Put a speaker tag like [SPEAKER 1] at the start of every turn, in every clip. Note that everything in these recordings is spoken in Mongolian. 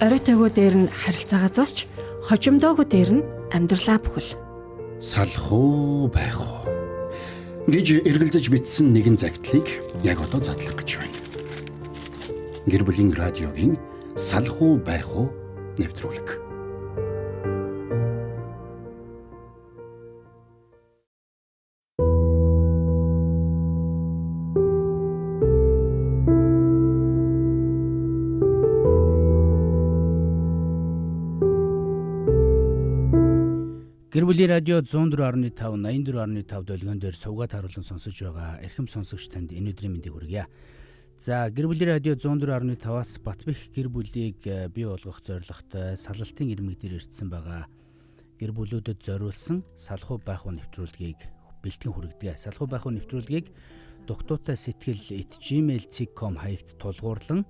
[SPEAKER 1] Оройтойгоо дээр нь харилцаагаа засч, хожимдоогоо дээр нь амьдралаа бүхэл.
[SPEAKER 2] Салах уу байх уу гэж эргэлзэж бичсэн нэгэн загтлыг яг одоо задлах гэж байна. Гэр бүлийн радиогийн салах уу байх уу нэвтрүүлэг.
[SPEAKER 3] Гэр бүлийн радио 104.5 84.5 долгион дээр сувгаад харуулсан сонсож байгаа эрхэм сонсогч танд энэ өдрийн мэндийг хүргье. За гэр бүлийн радио 104.5-аас Батбэх гэр бүлийг бий болгох зорилготой салалтын ирмэг дээр ирсэн байгаа гэр бүлүүдэд зориулсан салах уу байх уу нэвтрүүлгийг бэлтгэн хүргэдэг. Салах уу байх уу нэвтрүүлгийг дугтуутай сэтгэл @gmail.com хаягт тулгуурлан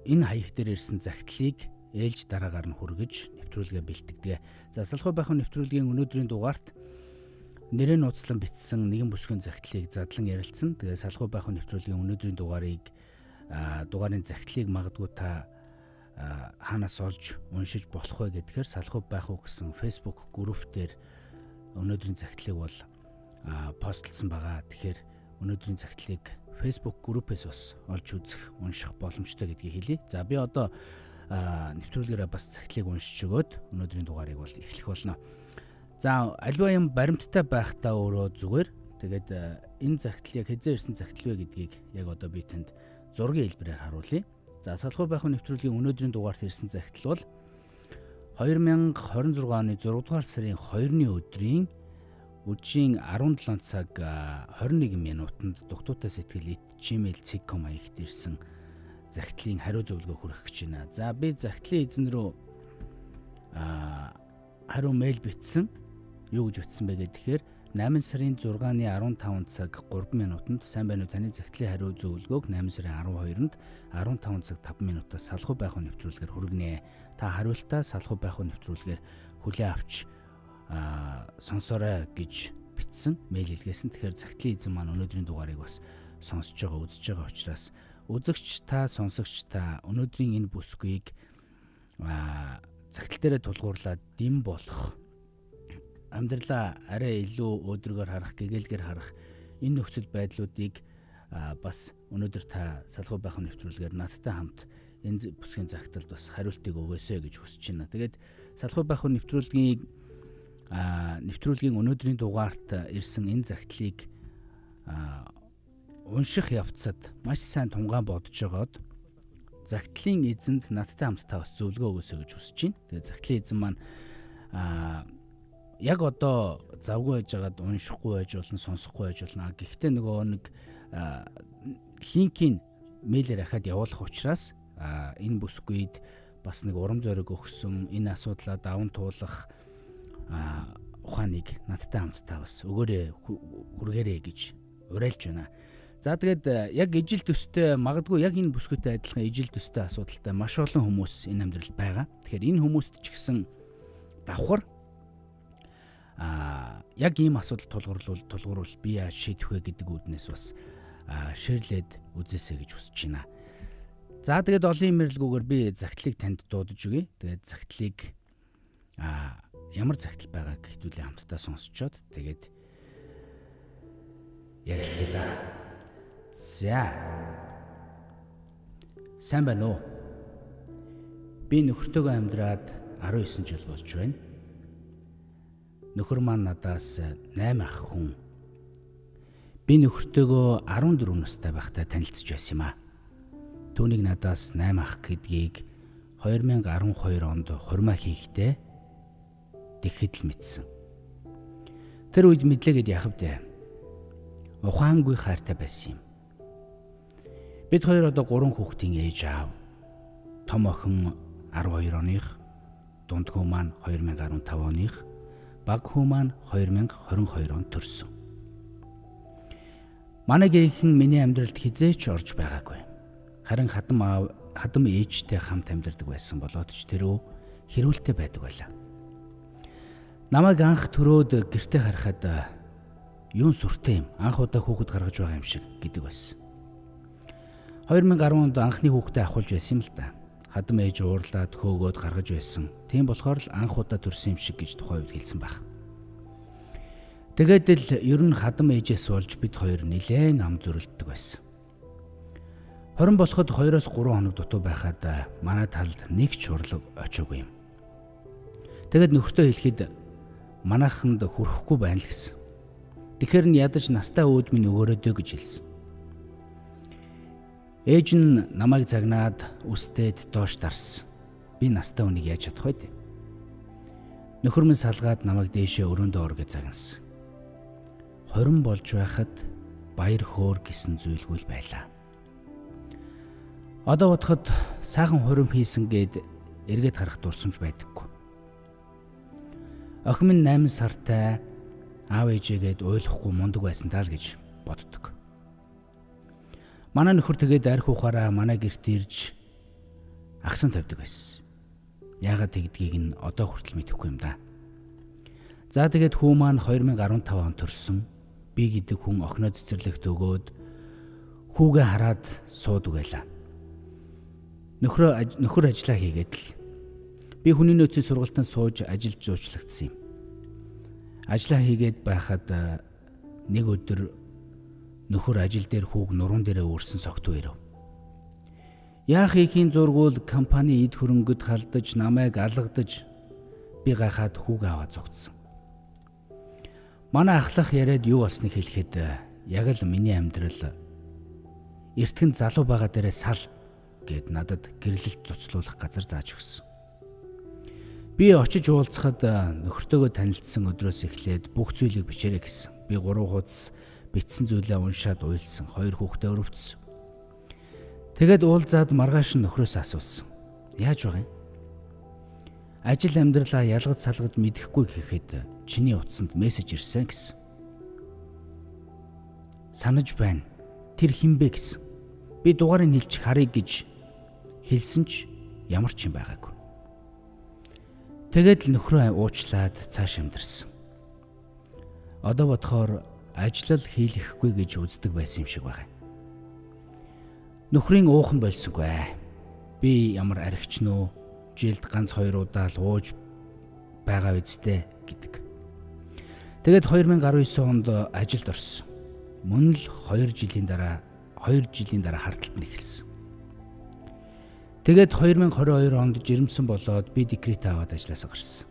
[SPEAKER 3] энэ хаяг дээр ирсэн загтлыг ээлж дараагаар нь хүргэж нэвтрүүлгээ бэлтгэдэг. За салах уу байх уу нэвтрүүлгийн өнөөдрийн дугаарт нэрээ нууцлан бичсэн нэгэн бүсгийн загтлыг задлан ярилцсан. Тэгээ салах уу байх уу нэвтрүүлгийн өнөөдрийн дугаарын загтлыг магадгүй та хаанаас олж уншиж болох вэ гэдгээр салах уу байх уу гэсэн Facebook групп дээр өнөөдрийн загтлыг бол постлсон байгаа. Тэгэхээр өнөөдрийн загтлыг Facebook группээс бас олж үзэх, унших боломжтой гэдгийг хэлье. За би одоо нэвтрүүлгээрээ бас загтлыг уншиж өгөөд өнөөдрийн дугаарыг бол эхлэх болно. За альва юм баримттай байхдаа өөрөө зүгээр. Тэгээд энэ загтал яг хэзээ ирсэн загтал вэ гэдгийг яг одоо би танд зургийн хэлбэрээр харуулъя. За салах уу байх уу нэвтрүүлгийн өнөөдрийн дугаарт ирсэн загтал бол 2026 оны 6 дугаар сарын 2-ны өдрийн өдрийн 17 цаг 21 минутанд дугтуутай сэтгэл @gmail.com хаягт ирсэн загтлын хариу зөвлөгөө хүргэх гэж байна. За би загтлын эзэн рүү хариу мэйл бичсэн. Юу гэж утсан бэ гэхээр 8 сарын 6-ны 15 цаг 3 минутанд сайн байна уу таны загтлын хариу зөвлөгөөг 8 сарын 12-нд 15 цаг 5 минутаас салах уу байх уу нэвтрүүлгээр хүргэнэ. Та хариултаа салах уу байх уу нэвтрүүлгээр хүлээн авч сонсоорой гэж бичсэн мэйл илгээсэн. Тэгэхээр загтлын эзэн маань өнөөдрийн дугаарыг бас сонсож байгаа, үзэж байгаа учраас үзэгч та, сонсогч та өнөөдрийн энэ бүсгүйг загтал дээрээ тулгуурлаад дэм болох, амьдралаа арай илүү өөдрөгөр харах, гэгээлгээр харах энэ нөхцөл байдлуудыг бас өнөөдөр та салах уу байх уу нэвтрүүлгээр надтай хамт энэ бүсгийн загталд бас хариултыг өгөөсэй гэж хүсэж байна. Тэгээд салах уу байх уу нэвтрүүлгийн өнөөдрийн дугаарт ирсэн энэ загтлыг унших явцад маш сайн тунгаан бодож байгаад загтлын эзэнд надтай хамт та бас зөвлөгөө өгөөсэй гэж хүсэж байна. Тэгээд загтлын эзэн маань яг одоо завгүй байжгаад уншихгүй байж болно, сонсохгүй байж болно. Гэхдээ нөгөө нэг линкийн мэйлээр ахад явуулах учраас энэ бүсгүйд бас нэг урам зориг өгсөн, энэ асуудлаа даван туулах ухааныг надтай хамт та бас өгөөрэй, хүргээрэй гэж уриалж байна. За тэгээд яг ижил төстэй магадгүй яг энэ бүсгүйтэй адилхан ижил төстэй асуудалтай маш олон хүмүүс энэ амьдралд байгаа. Тэгэхээр энэ хүмүүст ч гэсэн давхар яг ийм асуудал тулгуурлал би яаж шийдэх вэ гэдэг үүднээс бас ширлээд үзээсэй гэж хүсэж байна. За тэгээд олон имэрлгүүгээр би загтлыг танд дуудаж өгье. Тэгээд загтлыг ямар загтал байгааг хэдүүлээ хамтдаа сонсчоод тэгээд ярилцъя да. За. Сайн байна уу? Би нөхөртөөгөө амьдраад 19 жил болж байна. Нөхөр маань надаас 8 ах хүн. Би нөхөртөөгөө 14 настай байхдаа танилцж байсан юм а. Түүнийг надаас 8 ах гэдгийг 2012 онд хурмаа хийхдээ тэгэхэд л мэдсэн. Тэр үед мэдлээгээд яхав дээ. Ухаангүй хайртай байсан юм. Бид хоёр одоо 3 хүүхдийн ээж аав. Том охин 12 оных, дунд хүү маань 2015 оных, баг хүү маань 2022 онд төрсөн. Манай гэрийнхэн миний амьдралд хизээч орж байгаагүй. Харин хадам ээжтэй хамт амьдардаг байсан болоод ч тэрөө хэрүүлтэй байдаг байлаа. Намайг анх төрөөд гэртээ харахад юун сүртэй юм, анх удаа хүүхэд гаргаж байгаа юм шиг гэдэг байсан. 2010 онд анхны хүүхдээ авахулж байсан юм л да. Хадам ээж уурлаад хөөгөөд гаргаж байсан. Тийм болохоор л анх удаа төрсөн юм шиг гэж тухайн үед хэлсэн баг. Тэгээд л ер нь хадам ээжээс болж бид хоёр нэлээд ам зөрөлддөг байсан. 20 болоход 2-3 хоног дутуу байхад манай талд нэг ч урлаг очоогүй юм. Тэгээд нөхөртөө хэлэхэд манайханд хүрэхгүй байна л гэсэн. Тэгэхээр нь ядаж настай үүд минь өгөөрөөдөө гэж хэлсэн. Ээж нь намайг загнаад үстэд доош дарсан. Би настай үнийг яаж чадах вэ? Нөхөр минь салгаад намайг дээшээ өрөөндөө ор гэж загнасан. 20 болж байхад баяр хөөр гэсэн зүйлгүй л байлаа. Одоо бодоход сайхан хурим хийсэн гэд эргээд харах дурсамж байдаггүй. Охин минь 8 сартай аав ээжээгээд ойлгохгүй мундаг байсан таа л гэж боддог. Манай нөхөр тэгээд арх ухаараа манай гэрт ирж агсан тавьдаг байсан. Яагаад тэгдгийг нь одоо хүртэл мэдэхгүй юм да. За тэгээд хүү маань 2015 онд төрсөн. Би гэдэг хүн охиноо цэцэрлэгт өгөөд хүүгээ хараад суудаг байлаа. Нөхөр ажиллаа хийгээд л би хүний нөөцийн сургалтанд сууж ажиллаж зуучлагдсан юм. Ажиллаа хийгээд байхад нэг өдөр нөхөр ажил дээр хүүг нуруун дээрээ өөрсөн согтуу ирэв. Яах ихийн зургуул компани эд хөрөнгөд халдаж намайг алгадаж би гайхаад хүүгээ аваад зогтсон. Манай ахлах яриад юу болсныг хэлэхэд яг л миний амьдрал эртхэн залуу байгаа дээрээ сал гэд надад гэрлэлт цуцлуулах газар зааж өгсөн. Би очиж уулзахад нөхөртөөгөө танилцсан өдрөөс эхлээд бүх зүйлийг бичээрэй гэсэн. Би 3 хуудас бичсэн зүйлээ уншаад уйлсан. 2 хүүхдээ өрөвдсөн. Тэгээд уулзаад маргааш нь нөхрөөс асуусан. Яаж байгаа юм? Ажил амьдралаа ялгаж салгаж мэдэхгүй гэхэд чиний утсанд мессеж ирсэн гэсэн. Санаж байна. Тэр хэн бэ гэсэн. Би дугаарыг хэлчих харъя гэж хэлсэн ч ямар ч юм байгаагүй. Тэгээд л нөхрөө уучлаад цааш амьдэрсэн. Одоо бодохоор ажил хийлэхгүй гэж үздэг байсан юм шиг байна. Нөхрийн уух нь болсонгүй. Би ямар архич нөө жилд ганц 2 удаа л ууж байгаа үсттэй гэдэг. Тэгээд 2019 онд ажилд орсон. Мөн л 2 жилийн дараа харталт нь эхэлсэн. Тэгээд 2022 онд жирэмсэн болоод би декрет аваад ажилласаа гарсан.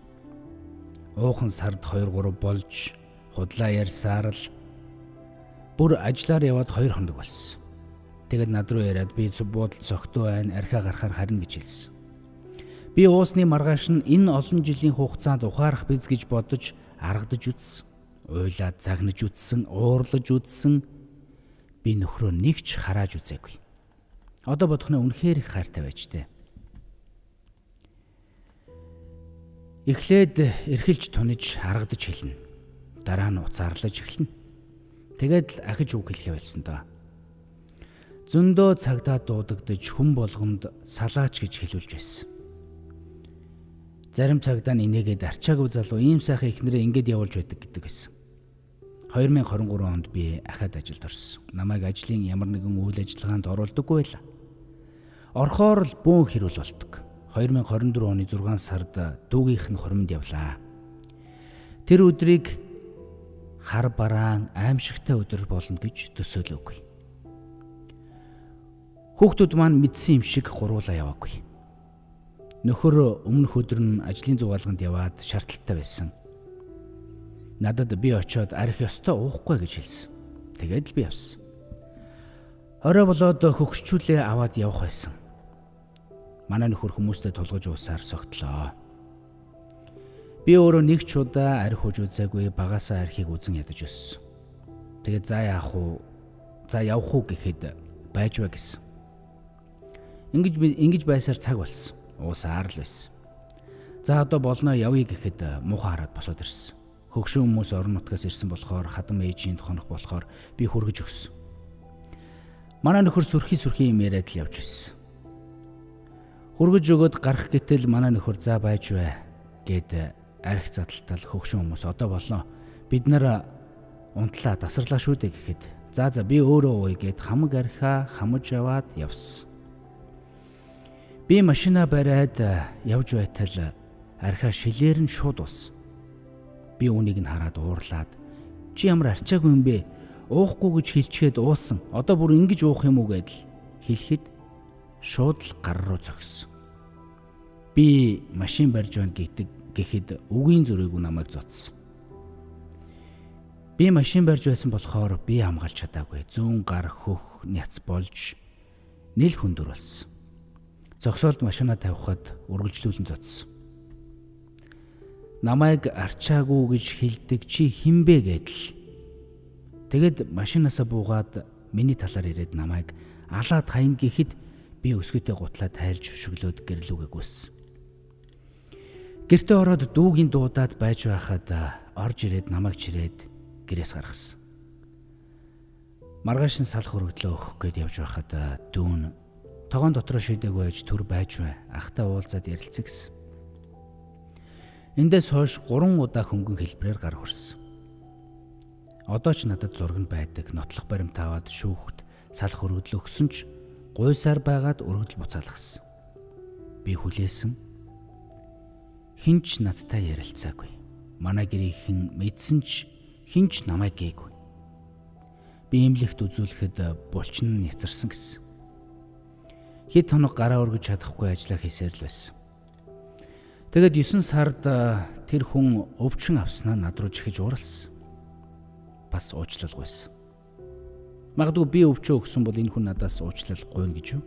[SPEAKER 3] Уухан сард 2-3 болж худлаа ярьсаар л бүр ажиллаар яваад 2 хоног болсон. Тэгээд над руу яриад би буудал цогтуу байна, архиа гарахаар харна гэж хэлсэн. Би уусны маргааш нь энэ олон жилийн хугацаанд ухаарах биз гэж бодож аргадаж үзсэн. Уйлаад загнаж үзсэн, уурлаж үзсэн. Би нөхрөө нэг ч харааж үзээгүй. Одоо бодохно үнэхээр их хайртай байж тээ. Эхлээд эрхэлж тунаж аргадаж хэлнэ. Дараа нь уцаарлаж эхэлнэ. Тэгээд л ахиж үг хэлхээ болсон доо. Зөндөө цагдаа дуудагдж хүн болгонд салаач гэж хэлүүлж байсан. Зарим цагдаа нь инээгээд арчаагүй залуу ийм сайхан ихнэрээ ингэж явуулж байдаг гэдэг байсан. 2023 онд би ахад ажилд орсон. Намайг ажлын ямар нэгэн үйл ажиллагаанд оруулдаггүй байлаа. Орхоор л бөөн хэрүүл болдог. 2024 оны 6 сард дүүгийнх нь хоримд явлаа. Тэр өдрийг хар бараан аимшигтай өдөр болно гэж төсөөлөөгүй. Хүүхдүүд маань мэдсэн юм шиг гуруулаа яваагүй. Нөхөр өмнөх өдөр нь ажлын зугаалганд яваад шаардлагатай байсан. Надад би очиод арх ёстой уухгүй гэж хэлсэн. Тэгээд л би явсан. Орой болоод хөгшчүүлээ аваад явах байсан. Манай нөхөр хүмүүстэй тулгаж уусаар согтлоо. Би өөрөө нэг ч удаа арх ууж үзээгүй, багасаа архийг үзэн ядаж өссөн. Тэгээд за явах уу гэхэд байж ба гэсэн. Ингэж байсаар цаг болсон. Уусаар л байсан. За одоо болно явъя гэхэд муухай хараад босоод ирсэн. Хөгшин хүмүүс орон нутгаас ирсэн болохоор хадам ээжийн хонох болохоор би хүргэж өгсөн. Манай нөхөр сүрхий юм яриад л явж байсан. Хүргэж өгөөд гарах гэтэл манай нөхөр за байж вэ гэд арх задалтал хөгшин хүмүүс одоо болно. Бид нар унтлаа тасарлаа шүү дээ гэхэд За би өөрөө ууя гэд хамаг архиа хамаж яваад явсан. Би машина бариад явж байтал архиа шилээр нь шууд уусан. Би үүнийг нь хараад уурлаад чи ямар арчаагүй юм бэ? Уухгүй гэж хэлчихэд уусан. Одоо бүр ингэж уух юм уу гэдэл хэлэхэд шууд л гар руу зогссон. Би машин барьж байна гэхэд үгийн зүрийг намайг зодсон. Би машин барьж байсан болохоор би хамгаалж чадаагүй. Зүүн гар хөх няц болж нэл хөндөр болсон. Зогсоолд машина тавихад үргэлжлүүлэн зодсон. Намайг арчаагүй гэж хэлдэг чи хинбэ гэдэл. Тэгэд машинаасаа буугаад миний талаар ирээд намайг алаад хаяна гэхэд би өсгөдөө гутлаа тайлж өшөглөөд гэрлүүгээ гүйсэн. Гэртээ ороод дүүгийн дуудаад байж байхад орж ирээд намайг чирээд гэрээс гаргасан. Маргааш нь салах өргөдлөө өгөх гээд явж байхад дүүн тогоон дотроо шидээг байж төр байж бай. Ахтай уулзаад ярилцсан гэсэн. Эндээс хойш 3 удаа хөнгөн хэлбэрээр гар хүрсэн. Одоо ч надад зураг нь байдаг. Нотлох баримт аваад шүүхт салах өргөдлөө өгсөн ч гуйсаар байгаад өргөдөл буцаалгасан. Би хүлээсэн. Хинч надтай ярилцаагүй. Манай гэрийнхэн мэдсэн ч хинч намайг гээгүй. Би имлэгт үзүүлэхэд булчин нь няцарсан гэсэн. Хэд хоног гараа өргөж чадахгүй ажиллаа хийсээр л байсан. Тэгэд 9 сард тэр хүн өвчин авснаа над руу жихэж уралсан. Бас уучлал гуйсан. Магадгүй би өвчөө өгсөн бол энэ хүн надаас уучлал гуйна гэж юу?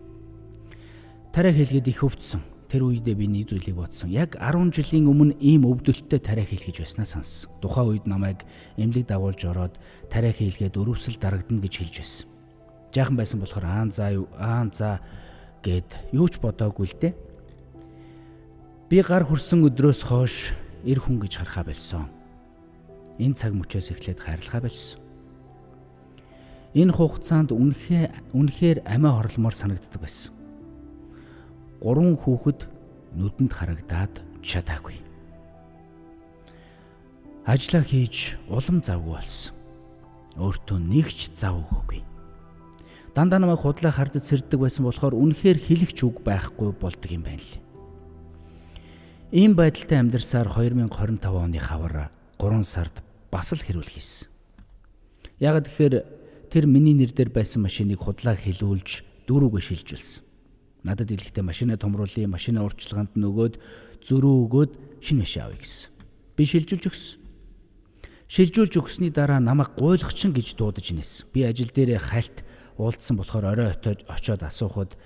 [SPEAKER 3] Тарай хэлгээд их өвдсөн. Тэр үедээ би нэг зүйлийг бодсон. Яг 10 жилийн өмнө ийм өвдөлттэй тарай хийлгэж байснаа сонссон. Тухайн үед намайг эмнэлэг дагуулж ороод тарай хийлгээд өрөвсөл дарагдана гэж хэлж байсан. Жаахан байсан болохоор аан заа гэд юу ч бодоогүй л дээ. Би гар хүрсэн өдрөөс хойш эр хүн гэж харахаа болсон. Энэ цаг мөчөөс эхлээд хайрлахаа болсон. Энэ хугацаанд үнэхээр амиа хорломоор санагддаг байсан. 3 хүүхэд нүдэнд харагдаад чадаагүй. Ажлаа хийж улам завгүй болсон. Өөртөө нэг ч зав өгөөгүй. Дандаа намайг худлаа хардаж сэрдэг байсан болохоор үнэхээр хэлэгч үг байхгүй болдог юм байна лээ. Ийм байдалтай амьдарсаар 2025 оны хавар 3 сард бас л хэрүүл хийсэн. Яг тэгэхээр тэр миний нэр дээр байсан машиныг худлаа хэлүүлж дөрөвгөө шилжүүлсэн. Надад илэхдээ машинаа томруулъя, машина урчлаганд нөгөөд зөрүү өгөөд шинэ машин авъя гэсэн. Би шилжүүлж өгсөн. Шилжүүлж өгсөний дараа намайг гуйлгчин гэж дуудаж инээсэн. Би ажил дээрээ хальт уулзсан болохоор орой очиод асуухад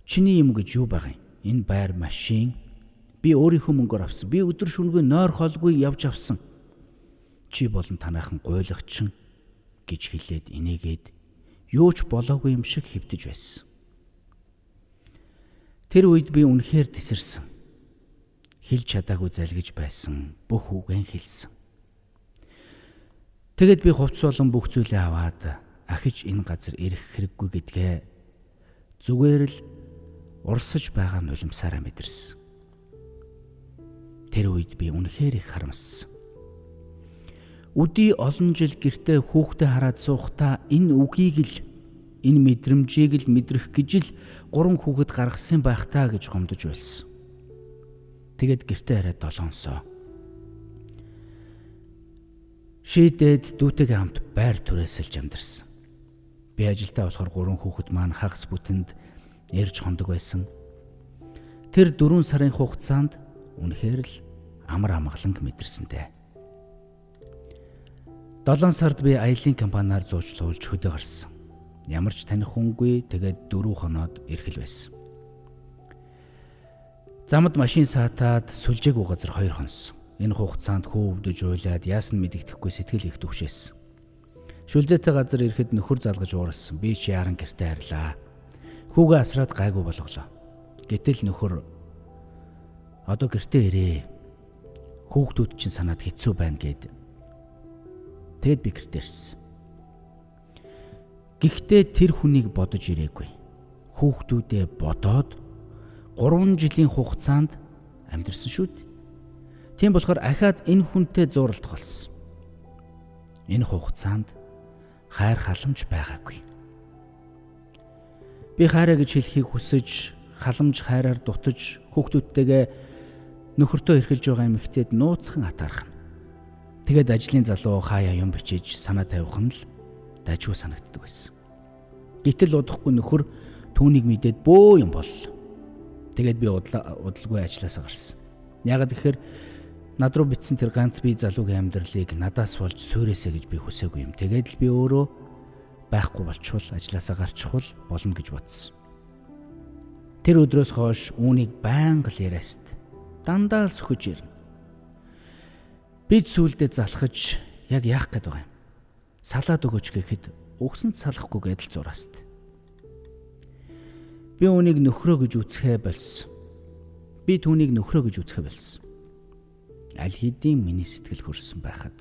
[SPEAKER 3] чиний юм гэж юу байгаа юм? Энэ байр машин би өөрийнхөө мөнгөөр авсан. Би өдөр шөнөгүй нойр холгүй явж авсан. Чи болон танайхан гуйлгчин гэж хэлээд инээгээд юу ч болоогүй юм шиг хэвдэж байсан. Тэр үед би үнэхээр тесэрсэн. Хэлж чадаагүй залгиж байсан. Бүх үгэн хэлсэн. Тэгэд би хувцс болон бүх зүйлээ аваад ахиж энэ газар ирэх хэрэггүй гэдгээ зүгээр л урсаж байгаа нулимсаараа мэдэрсэн. Тэр үед би үнэхээр их харамссан. Өдий олон жил гэртээ хүүхдээ хараад суухдаа энэ үгийг л энэ мэдрэмжийг л мэдрэх гэж л 3 хүүхэд гаргасан байх таа гэж гомдож байсан. Тэгэд гэртээ хараад 7 онсоо. Шийдээд дүүтэйгээ хамт байр түрээсэлж амьдарсан. Би ажилдаа болохоор 3 хүүхэд маань хагас бүтэнд ярьж хондог байсан. Тэр 4 сарын хугацаанд үнэхээр л амар амгаланг мэдэрсэнтэй. 7 сард би аялын компаниар зуучлуулж хөдөө гарсан. Ямар ч таних хүнгүй тэгээд 4 хоноод ирэх л байсан. Замд машин саатаад сүлжээгүй газар 2 хонсон. Энэ хугацаанд хүү өвдөж уйлаад яасан мэдэгдэхгүй сэтгэл их түгшээсэн. Шүлзээтэй газар ирэхэд нөхөр залгаж ууралсан. Би ч яран гэртээ харьлаа. Хүүгээ асраад гайгүй болголоо. Гэтэл нөхөр одоо гэртээ ирээ. Хүүхдүүд чинь санаад хэцүү байна гэд. Тэгэд би гэртээ ирсэн. Гэхдээ тэр хүнийг бодож ирээгүй. Хүүхдүүдээ бодоод 3 жилийн хугацаанд амьдэрсэн шүү дээ. Тийм болохоор ахаад энэ хүнтэй зууралдах болсон. Энэ хугацаанд хайр халамж байгаагүй. Би хайраа гэж хэлхийг хүсэж, халамж хайраар дутаж, хүүхдүүдтэйгээ нөхөртөө эрхэлж байгаа эмэгтэйд нууцхан атаархна. Тэгээд ажлын залуу хаяа юм бичиж санаа тавих нь л дайжгүй санагддаг байсан. Гэтэл удахгүй нөхөр түүнийг мэдээд бөө юм боллоо. Тэгээд би удалгүй ажилласаа гарсан. Яагаад гэхээр над руу бичсэн тэр ганц бие залуугийн амьдралыг надаас болж суурьсэ гэж би хүсээгүй юм. Тэгээд л би өөрөө байхгүй болчихвол ажилласаа гарчихвал болно гэж бодсон. Тэр өдрөөс хойш үүнийг байнга л яриаст. Дандаа л сөхөж ирнэ. Би сүүлдээ залхаж яг яах гээд байгаа юм. Салаад өгөөч гэхэд өгсөнд салахгүй гэдэл зурааст. Би үүнийг нөхрөө гэж үзэхэ болсон. Би түүнийг нөхрөө гэж үзэхэ болсон. Аль хэдийн миний сэтгэл хөрсөн байхад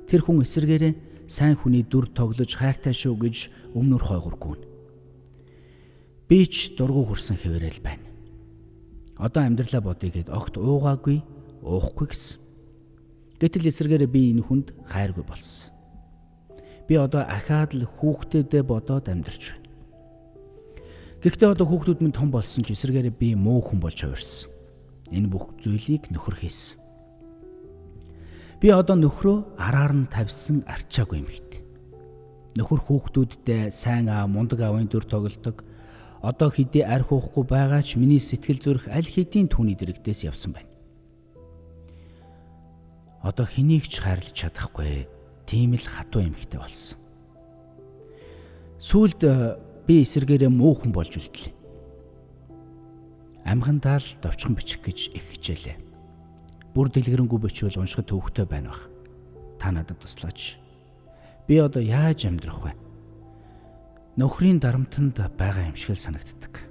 [SPEAKER 3] тэр хүн эсэргээрээ сайн хүний дүр тоглож хайртай шүү гэж өмнөр хойгоргүй. Би ч дургу хүрсэн хэвээрэл байна. Одоо амьдралаа бодъё гэд огт уугаагүй, уухгүй гэсэн. Гэтэл эсэргээрээ би энэ хүнд хайргүй болсон. Би одоо ахаад л хүүхдүүдээ бодоод амьдарч байна. Гэхдээ одоо хүүхдүүд минь том болсон ч эсэргээрээ би муу хүн болж хувирсан. Энэ бүх зүйлийг нөхөр хийсэн. Би одоо нөхрөө араар нь тавьсан арчаагүй эмэгтэй. Нөхөр хүүхдүүддээ сайн мундаг аавын дүр тоглодог. Одоо хэдий арх уухгүй байгаа ч миний сэтгэл зүрх аль хэдийн түүний дэрэгдээс явсан байна. Одоо хэнийг ч хайрлаж чадахгүй тийм л хатуу эмэгтэй болсон. Сүүлд би эсэргээрээ муу хүн болж үлдлээ. Амхантаа л довчхон бичих гэж их хичээлээ. Бүр дэлгэрэнгүй бичвэл уншихад төвөгтэй байна бах. Та надад туслаач. Би одоо яаж амьдрах вэ? Нөхрийн дарамтанд байгаа юм шиг л санагддаг.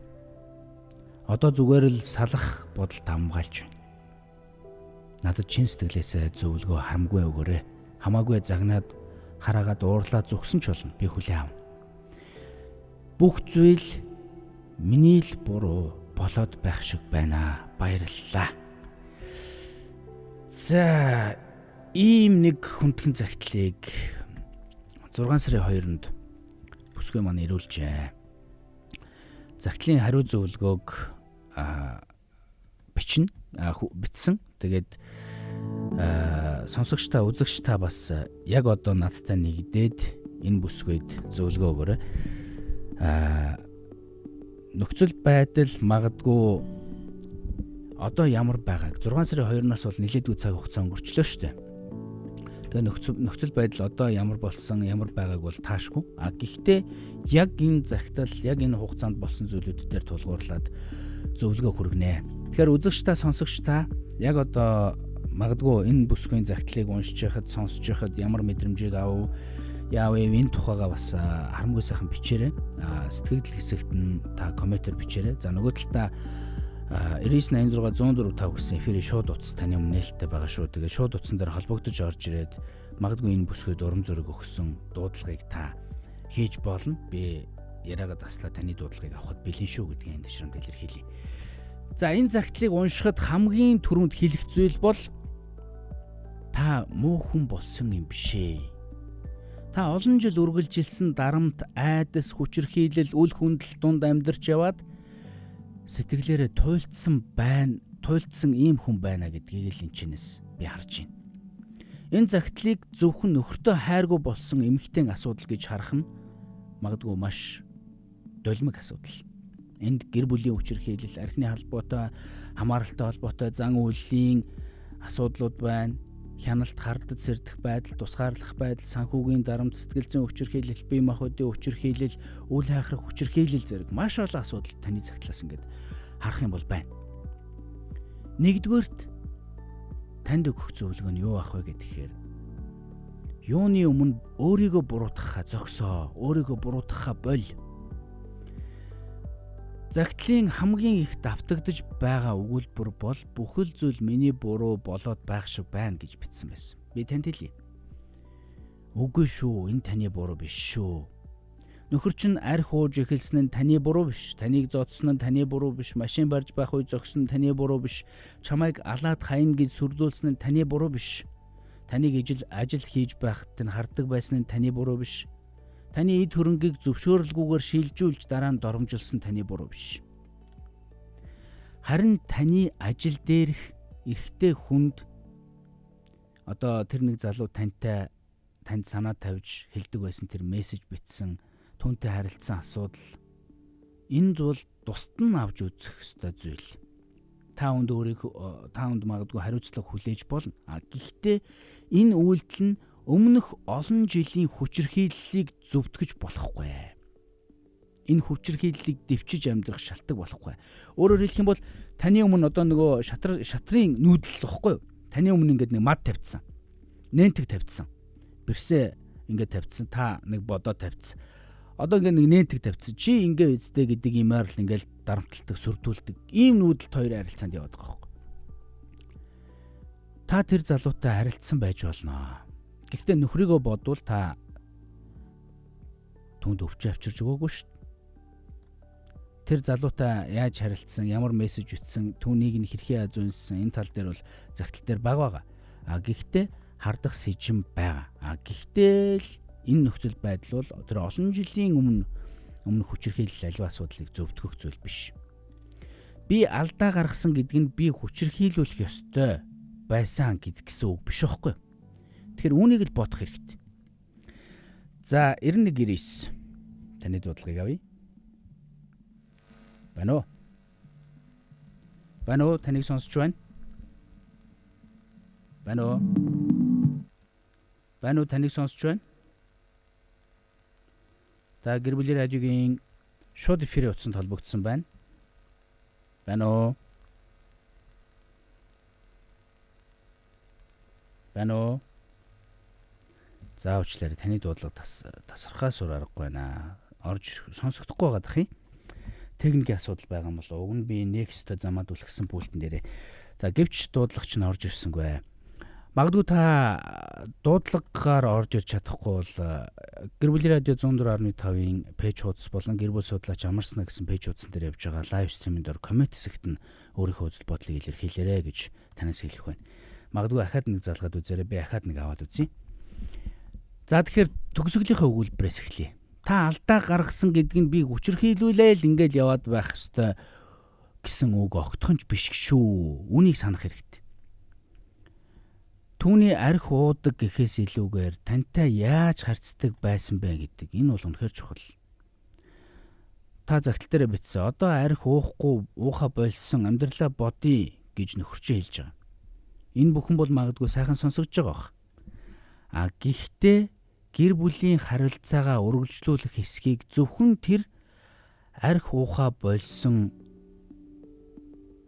[SPEAKER 3] Одоо зүгээр л салах бодолд хамгаалж байна. Надад чин сэтгэлээсээ зөвлөгөө харамгүй өгөөрэй. Хамаагүй загнаад хараагаад уурлаа зүгсэн ч болно. Би хүлээн авна. Бүх зүйл миний л буруу болоод байх шиг байна. Баярлалаа. За, ийм нэг хүндхэн загтлыг 6 сарын 2-нд бүсгүй маань ирүүлжээ. Загтлын хариу зөвлөгөөг бичсэн. Тэгээд сонсогчдаа, үзэгчдээ бас яг одоо надтай нэгдээд энэ бүсгүйд зөвлөгөө өгөөрэй. Нөхцөл байдал магадгүй одоо ямар байгааг 6 сарын 2-наас бол нэлээдгүй цаг хугацаа өнгөрчлөө шүү дээ. Тэгээ нөхцөл байдал одоо ямар болсон, ямар байгааг бол таашгүй. Гэхдээ яг энэ загтал, яг энэ хугацаанд болсон зүйлүүд дээр тулгуурлаад зөвлөгөө хүргэнэ. Тэгэхээр үзэгчдээ, сонсогчдаа яг одоо магадгүй энэ бүсгийн загтлыг уншиж байхад, сонсож байхад ямар мэдрэмжийг яав энэ тухайга бас харамгүй сайхан бичээрэй. Сэтгэл хэсэгт нь та комментээр бичээрэй. За нөгөө талдаа 9986 104 5 гэсэн эфирийн шууд утас таны өмнө нээлттэй байгаа шүү. Тэгээ шууд утсан дээр холбогдож орж ирээд магадгүй энэ бүсгүйд урам зориг өгсөн дуудлагыг та хийж болно. Би яриагаа таслаа таны дуудлагыг авахд бэлэн шүү гэдгийг энэ ташрамд илэрхийлье. За, энэ загтлыг уншихад хамгийн түрүүнд хэлэх зүйл бол та муу хүн болсон юм бишээ. Та олон жил үргэлжилсэн дарамт, айдас, хүчирхийлэл, үл хүндэл дунд амьдарч яваад сэтгэлээрээ туйлдсан ийм хүн байна гэдгийг л энэчнээс би харж байна. Энэ загтлыг зөвхөн нөхөртөө хайргүй болсон эмэгтэй асуудал гэж харах нь магадгүй маш долимог асуудал. Энд гэр бүлийн хүчирхийлэл, архины холбоотой, хамааралтай холбоотой зан үйлийн асуудлууд байна. Хяналт, хардад сэрдэх байдал, тусгаарлах байдал, санхүүгийн дарамт, сэтгэл зүйн хүчирхийлэл, бие махбодын хүчирхийлэл, үл хайхрах хүчирхийлэл зэрэг маш олон асуудал таны загтлаас ингээд харах юм бол байна. Нэгдүгээрт танд өгөх зөвлөгөө нь юу ах вэ гэхээр юуны өмнө өөрийгөө буруутгахаа зогсоо, өөрийгөө буруутгахаа боль. Загтлын хамгийн их давтагдж байгаа өгүүлбэр бол бүхэл зүйл миний буруу болоод байх шиг байна гэж бичсэн байсан. Би танд хэлье. Үгүй шүү, энэ таны буруу биш шүү. Нөхөр чинь арх ууж эхэлсэн нь таны буруу биш. Таныг зодсон нь таны буруу биш. Машин барьж байх үе зогсон нь таны буруу биш. Чамайг алаад хаяна гэж сүрдүүлсэн нь таны буруу биш. Таныг ажил хийж байхад нь харддаг байсан нь таны буруу биш. Таны эд хөрөнгийг зөвшөөрөлгүйгээр шилжүүлж дараа нь доромжилсон таны буруу биш. Харин таны ажил дээрх эрэгтэй хүнд одоо тэр нэг залуу танд санаа тавьж хэлдэг байсан тэр мессеж бичсэн түүнтэй харилцсан асуудал энэ бол тусад нь авч үзэх ёстой зүйл. Та хүнд магадгүй хариуцлага хүлээж болно. Гэхдээ энэ үйлдэл нь өмнөх олон жилийн хүчирхийллийг зөвтгөж болохгүй. Энэ хүчирхийллийг дэвчиж амьдрах шалтгаан болохгүй. Өөрөөр хэлэх юм бол таны өмнө одоо нөгөө шатрын нүүдэл واخгүй юу? Таны өмнө ингээд нэг мад тавьдсан. Нэнтэг тавьдсан. Бэрсээ ингээд тавьдсан. Та нэг бодоо тавьдсан. Одоо ингээд нэг нэнтэг тавьдсан. Чи ингээ үздэй гэдэг юмар л ингээд дарамталдаг, сүрдүүлдэг. Ийм нүүдэлт хоёрын харилцаанд яваад байгаа юм. Та тэр залуутай харилцсан байж болно. Гэхдээ нөхрийгөө бодвол та түүнд өвчөө авчирч өгөөгүй шүү дээ. Тэр залуутай яаж харилцсан, ямар мессеж ütсэн, түүнийг нь хэрхэн азуунсан энэ тал дээр бол загтал дээр бага байгаа. Гэхдээ хардах сэжим байгаа. Гэхдээ л энэ нөхцөл байдал бол тэр олон жилийн өмнө хүчирхийлэл аливаа асуудлыг зөвтгөх зүйл биш. Би алдаа гаргасан гэдэг нь би хүчирхийлүүлэх ёстой байсан гэсэн үг биш байхгүй. Тэгэхээр үүнийг л бодох хэрэгтэй. За 9199 таны дуудлагыг авъя. Байна уу? Таныг сонсч байна. Байна уу? Таныг сонсч байна. Та гэр бүлийн радиогийн шууд эфирийн утсанд холбогдсон байна. Байна уу? Заавчлаарай таны дуудлага тасархаа сур аргагүй байна. Орж сонсогдохгүй байгаа дах юм. Техникийн асуудал байгаа юм болоо. Уг нь би next замаад үлгсэн пультэн дээрээ. За гэвч дуудлагч нь орж ирсэнгүй. Магадгүй та дуудлагаар орж ирч чадахгүй бол гэр бүлийн радио 104.5-ын пэйж хуудас болон гэр бүл судлаач амарснаа гэсэн пэйж хуудсан дээр явж байгаа лайв стриминд ор коммент хэсэгт нь өөрийнхөө үзэл бодлыг илэрхийлээрэй гэж танаас хэлэх байна. Магадгүй ахаад нэг залгаад үзээрэй. Би ахаад нэг аваад үзье. За тэгэхээр төгсгөлийнхээ өгүүлбэрээс эхлэе. Та алдаа гаргасан гэдгийг би хүчирхийлүүлээ л ингээл яваад байх ёстой гэсэн үг огтхонч биш шүү. Үнийг санах хэрэгтэй. Түүний арх уудаг гэхээс илүүгээр тантай яаж харьцдаг байсан бэ гэдэг энэ бол үнэхээр чухал. Та загтал дээр бичсэн. Одоо арх уухгүй ууха болсон амьдралаа бодъё гэж нөхөрчөө хэлж байгаа. Энэ бүхэн бол магадгүй сайхан сонсогдож байгаа бах. Гэхдээ гэр бүлийн харилцаагаа үргэлжлүүлэх хэсгийг зөвхөн тэр арх ухаа болсон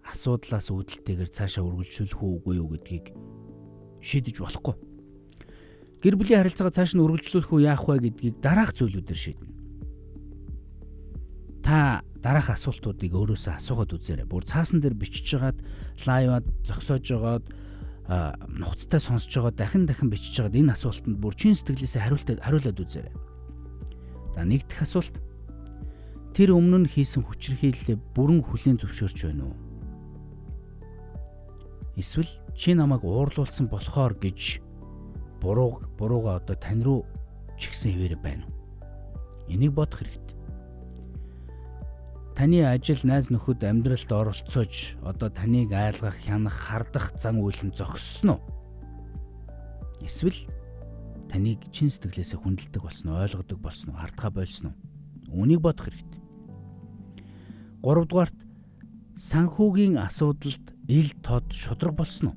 [SPEAKER 3] асуудлаас үүдэлтэйгээр цаашаа үргэлжлүүлэх үгүй юу гэдгийг шийдэж болохгүй. Гэр бүлийн харилцаагаа цааш нь үргэлжлүүлэх үү яах вэ гэдгийг дараах зүйлүүдээр шийднэ. Та дараах асуултуудыг өөрөөсөө асуугаад үзээрэй. Бүр цаасан дээр бичиж жагаад лайваад зогсоож жагаад нухацтай сонсож байгаа дахин бичиж байгаад энэ асуултанд бүр чин сэтгэлээсээ хариулаад үзээрэй. За нэг дэх асуулт. Тэр өмнө нь хийсэн хүчирхийллээ бүрэн хүлээн зөвшөөрч байна уу? Эсвэл чи намайг уурлуулсан болохоор гэж бурууга одоо тань руу чигсэн хэвээр байна уу? Энийг бодох хэрэгтэй. Таны ажил найз нөхөд амьдралд оролцож одоо таныг айлгах, хянах, хардах зан үйл нь зогссон уу? Эсвэл таныг чин сэтгэлээсээ хүндэлдэг болсон уу, ойлгодог болсон уу, хардхаа болсон уу? Үүнийг бодох хэрэгтэй. 3 дугаарт санхүүгийн асуудалд ил тод шудраг болсон уу?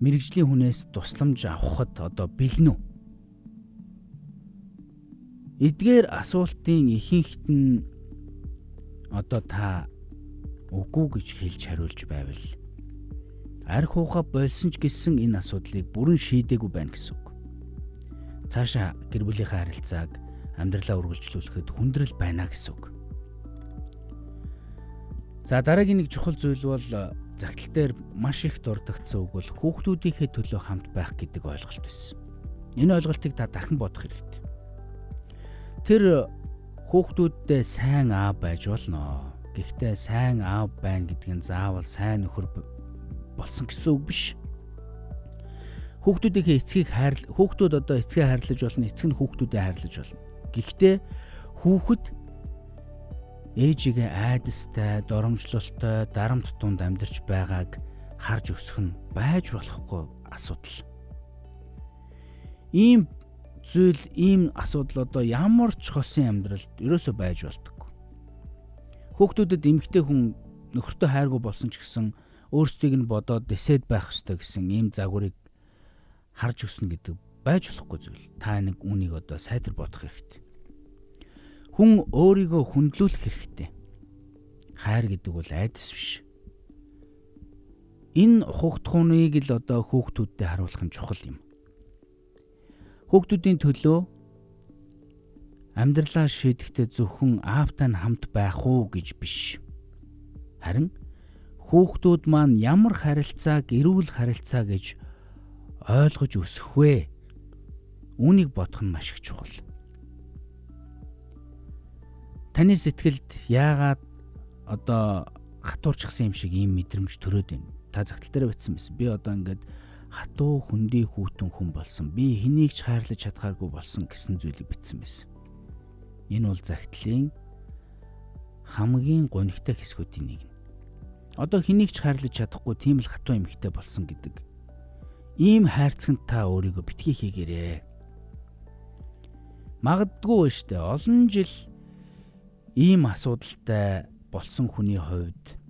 [SPEAKER 3] Мэргэжлийн хүнээс тусламж авахд одоо бэлэн үү? Эдгээр асуултын ихэнхт нь одоо та үгүй гэж хэлж хариулж байвал арх ухаа болсон ч гэсэн энэ асуудлыг бүрэн шийдээгүй байна гэсэн үг. Цаашаа гэр бүлийнхээ харилцааг амьдралаа үргэлжлүүлэхэд хүндрэл байна гэсэн үг. За дараагийн нэг чухал зүйл бол загтал дээр маш их дурддагдсан үг бол хүүхдүүдийнхээ төлөө хамт байх гэдэг ойлголт байсан. Энэ ойлголтыг та дахин бодох хэрэгтэй. Тэр хүүхдүүдтэй сайн аав байж болно. Гэхдээ сайн аав байна гэдэг нь заавал сайн нөхөр болсон гэсэн үг биш. Хүүхдүүдийнхээ хүүхдүүд одоо эцгээ хайрлаж болно, эцэг нь хүүхдүүдээ хайрлаж болно. Гэхдээ хүүхэд ээжигээ айдастай, доромжлолтой, дарамт тунд амьдарч байгааг харж өсөх нь байж болохгүй асуудал. Ийм асуудал одоо ямар ч хосын амьдралд ерөөсөө байж болтоггүй. Хүүхдүүдэд эмэгтэй хүн нөхөртөө хайргүй болсон ч гэсэн өөрсдийг нь бодоод дэсэд байх ёстой гэсэн ийм загварыг харж өснө гэдэг байж болохгүй зүйл. Та нэг үнийг одоо сайтар бодох хэрэгтэй. Хүн өөрийгөө хүндлүүлэх хэрэгтэй. Хайр гэдэг бол айдас биш. Энэ ухагтхууныг л одоо хүүхдүүдтэй харуулах нь чухал юм. Хүүхдүүдийн төлөө амьдралаа шийдэхдээ зөвхөн аавтай нь хамт байх уу гэж биш. Харин хүүхдүүд маань ямар харилцааг эрүүл харилцаа гэж ойлгож өсөх вэ? Үүнийг бодох нь маш их чухал. Таны сэтгэлд яагаад одоо хатуурчихсан юм шиг ийм мэдрэмж төрөөд байна? Та загтал дээр бичсэн байсан. Би одоо ингээд хатуу хүндий хүүтэн хүн болсон. Би хэнийг ч хайрлаж чадхааргүй болсон гэсэн зүйлийг бичсэн байсан. Энэ бол загтлын хамгийн гонигтай хэсгүүдийн нэг. Одоо хэнийг ч хайрлаж чадахгүй тийм л хатуу эмэгтэй болсон гэдэг. Ийм хайрцагт та өөрийгөө битгий хийгээрэй. Магадгүй шүү дээ. Олон жил ийм асуудалтай болсон хүний хувьд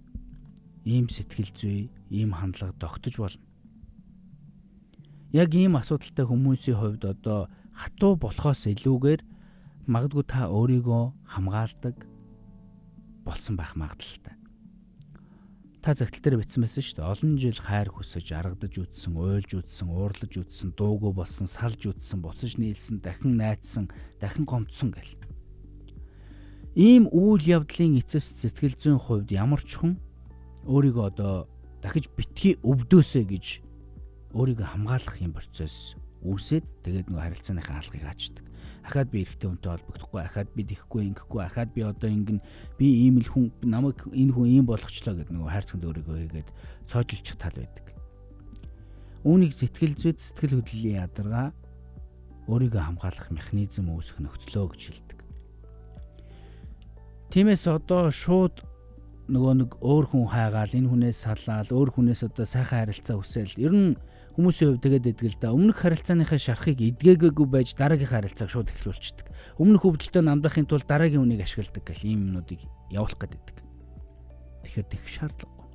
[SPEAKER 3] ийм сэтгэл зүй, ийм хандлага тогтож болно. Яг ийм асуудалтай хүмүүсийн хувьд одоо хатуу болохоос илүүгээр магадгүй та өөрийгөө хамгаалдаг болсон байх магадлалтай. Та загтал дээр бичсэн байсан шүү дээ. Олон жил хайр хүсэж, аргадаж үтсэн, уйлж үтсэн, уурлаж үтсэн, дуугүй болсон, салж үтсэн, буцаж нийлсэн, дахин найдсан, дахин гомдсон гэл. Ийм үйл явдлын эцэс сэтгэл зүйн хувьд ямар ч хүн өөрийгөө одоо дахиж битгий өвдөөсэй гэж өөрийгөө хамгаалах юм процесс үүсээд тэгээд нөгөө харилцааныхаа алгыг хаачдаг. Ахаад би эрэгтэй хүнтэй холбогдохгүй, ахаад би дихгүй ингэхгүй, ахаад би одоо ингэн би ийм л хүн намайг энэ хүн ийм болгочлоо гэдэг нөгөө хайрцагт өөрийгөө хийгээд цоожилчих тал байдаг. Үүнийг сэтгэл зүйд сэтгэл хөдлөлийн ядаргаа өөрийгөө хамгаалах механизм үүсгэх нөхцлөө гэж хэлдэг. Тиймээс одоо шууд нөгөө нэг өөр хүн хайгаал, энэ хүнээс салаал, өөр хүнээс одоо сайхан харилцаа хүсэл. Ер нь хүмүүсийн хувьд тэгээд идэг л да. Өмнөх харилцааныхаа шархыг эдгээгээгүй байж дараагийн харилцааг шууд эхлүүлчихдэг. Өмнөх өвдөлтөд намдахын тулд дараагийн үнийг ашигладаг гэх ийм юмнуудыг явуулах гэдэг. Тэгэхээр тэгэх шаардлагагүй.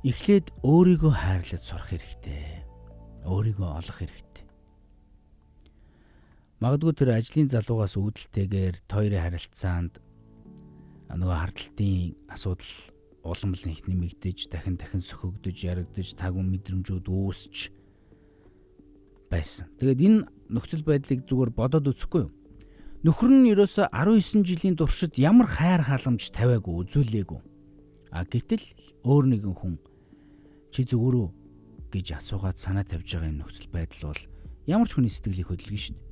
[SPEAKER 3] Эхлээд өөрийгөө хайрлаж сурах хэрэгтэй. Өөрийгөө олох хэрэгтэй. Магадгүй тэр ажлын залуугаас үүдэлтэйгээр хоёрын харилцаанд нөгөө хардталтын асуудал уламл их нэмэгдэж, дахин сөхөгдөж, ярагдаж, тагвар мэдрэмжүүд үүсч байсан. Тэгээд энэ нөхцөл байдлыг зүгээр бодоод үзэхгүй юу? Нөхөр нь ерөөсө 19 жилийн туршид ямар хайр халамж тавиагүй, үзүүлээгүй. Гэтэл өөр нэгэн хүн чи зүгээр үү гэж асуугаад санаа тавьж байгаа энэ нөхцөл байдал бол ямар ч хүний сэтгэлийг хөдөлгөн шүү дээ.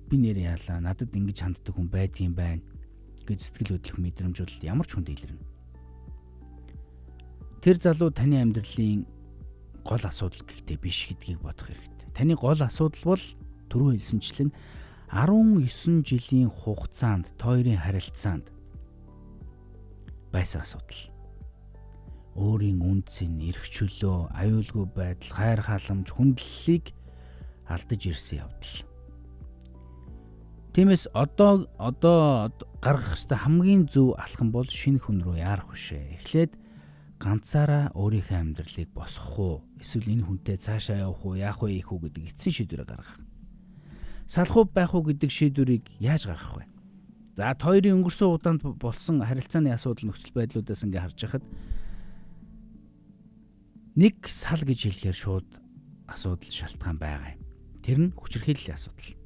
[SPEAKER 3] Би нэр яалаа, надад ингэж ханддаг хүн байдгийн байна гэж сэтгэл хөдлөх мэдрэмж бол ямар ч хүнд илэрнэ. Тэр залуу таны амьдралын гол асуудал гэхдээ биш гэдгийг бодох хэрэгтэй. Таны гол асуудал бол түрүү хэлсэнчлэн 19 жилийн хугацаанд хоёрын харилцаанд байсан асуудал. Өөрийн үнцэн, эрх чөлөө, аюулгүй байдал, хайр халамж, хүндлэлийг алдаж ирсэн явдал. Тиймээс одоо гаргах ёстой хамгийн зөв алхам бол шинэ хүн рүү яарах вшээ. Эхлээд ганцаараа өөрийнхөө амьдралыг босгох уу? Эсвэл энэ хүнтэй цаашаа явах уу, яах вэ, ийх үү гэдэг эцсийн шийдвэрээ гаргах. Салах уу байх уу гэдэг шийдвэрийг яаж гаргах вэ? За хоёрын өнгөрсөн удаанд болсон харилцааны асуудал нөхцөл байдлуудаас ингээ харж байхад нэг сал гэж хэлэхээр шууд асуудал шалтгаан байгаа юм. Тэр нь хүчирхийллийн асуудал.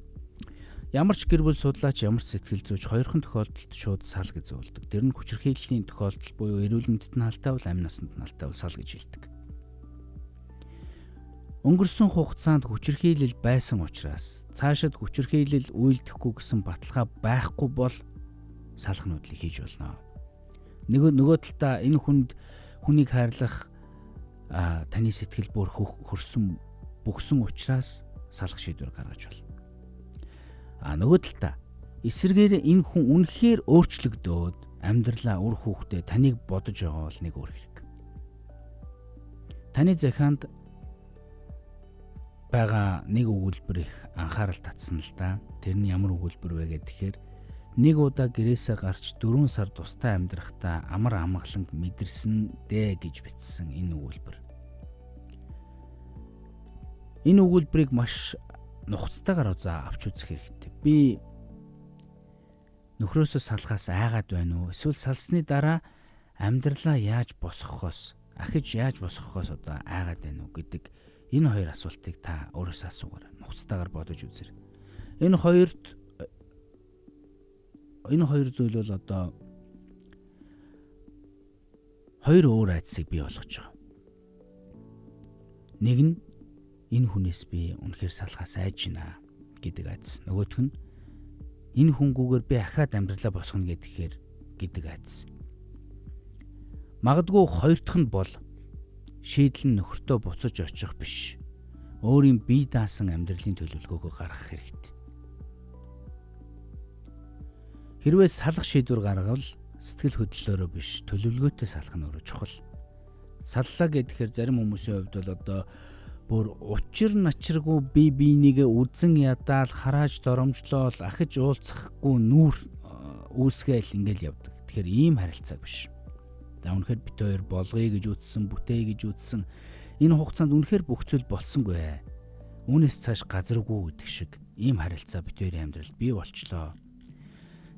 [SPEAKER 3] Ямар ч гэр бүл судлаач, ямар ч сэтгэл зүйч хоёрхан тохиолдолд шууд сал гэж зөвлөдөг. Тэр нь хүчирхийллийн тохиолдол буюу эрүүл мэндэд наалтай бол амь насанд наалтай бол сал гэж хэлдэг. Өнгөрсөн хугацаанд хүчирхийлэл байсан учраас цаашид хүчирхийлэл үйлдэхгүй гэсэн баталгаа байхгүй бол салах нуудлыг хийж болно. Нөгөө талдаа энэ хүнийг хайрлах таны сэтгэл бүр хөрсөн бөхсөн учраас салах шийдвэр гаргаж болно. Нөгөө талдаа эсрэгээр энэ хүн үнэхээр өөрчлөгдөөд амьдралаа үр хүүхдээ таныг бодож байгаа бол нэг өөр хэрэг. Таны захианд байгаа нэг өгүүлбэр их анхаарал татсан л да. Тэр нь ямар өгүүлбэр вэ гэхээр нэг удаа гэрээсээ гарч 4 сар тустай амьдрахтаа амар амгалан мэдэрсэн дээ гэж бичсэн энэ өгүүлбэр. Энэ өгүүлбэрийг маш нухацтайгаар авч үзэх хэрэгтэй. Би нөхрөөсөө салахаас айгаад байна уу? Эсвэл салсны дараа амьдралаа яаж босгохоос, ахиж яаж босгохоос айгаад байна уу гэдэг энэ хоёр асуултыг та өөрөөсөө асуугаарай. Нухацтайгаар бодож үзээрэй. Энэ хоёр зүйл бол хоёр өөр айдсыг бий болгож байгаа. Нэг нь энэ хүнээс би үнэхээр салахаас айж байна гэдэг айдас. Нөгөөх нь энэ хүнгүүгээр би ахаад амьдралаа босгоно гэдэг айдас. Магадгүй хоёр дахь нь бол шийдэл нь нөхөртөө буцаж очих биш. Өөрийн бие даасан амьдралын төлөвлөгөөгөө гаргах хэрэгтэй. Хэрвээ салах шийдвэр гаргавал сэтгэл хөдлөлөөрөө биш, төлөвлөгөөтэй салах нь өөрөө чухал. Саллаа гэхээр зарим хүмүүсийн хувьд бол бүр учир начиргүй бие бинийгээ үзэн ядаал харааж доромжлол ахиж уулзахгүй нүүр үүсгээл ингээл явдаг. Тэгэхээр ийм харилцаа биш. За үнэхээр бит хоёр болгоё гэж үтсэн, бүтээе гэж үтсэн. Энэ хугацаанд үнэхээр бүх зүйл болсонгүй. Үүнээс цааш газаргүй гэдэг шиг ийм харилцаа бит хоёрын амьдралд бий болчлоо.